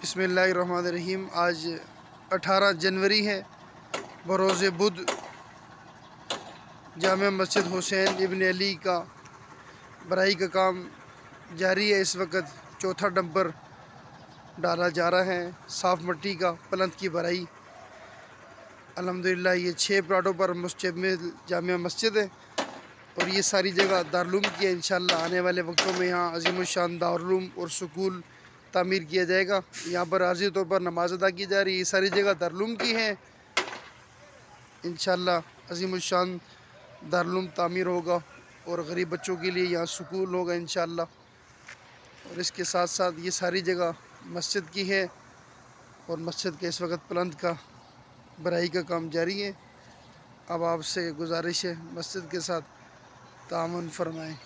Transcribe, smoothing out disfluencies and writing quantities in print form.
बिस्मिल्लाहिर्रहमानिर्रहीम। आज 18 जनवरी है, बरोज़ बुध। जामिया मस्जिद हुसैन इब्न अली का बराई का काम जारी है। इस वक्त चौथा डंपर डाला जा रहा है, साफ़ मिट्टी का प्लंथ की बराई। अल्हम्दुलिल्लाह ये 6 प्लाटों पर मुश्तमिल जामिया मस्जिद है और ये सारी जगह दारुल उलूम की है। इंशाअल्लाह आने वाले वक्तों में यहाँ अज़ीम शान दारुल उलूम और स्कूल तामीर किया जाएगा। यहाँ पर आर्ज़ी तौर पर नमाज अदा की जा रही है। ये सारी जगह दारुल उलूम की है। इंशाअल्लाह अज़ीम शान दारुल उलूम तामीर होगा और गरीब बच्चों के लिए यहाँ स्कूल होगा इंशाअल्लाह। और इसके साथ साथ ये सारी जगह मस्जिद की है और मस्जिद के इस वक्त प्लंथ का बराई का काम जारी है। अब आपसे गुजारिश है मस्जिद के साथ ताअमुन फरमाएँ।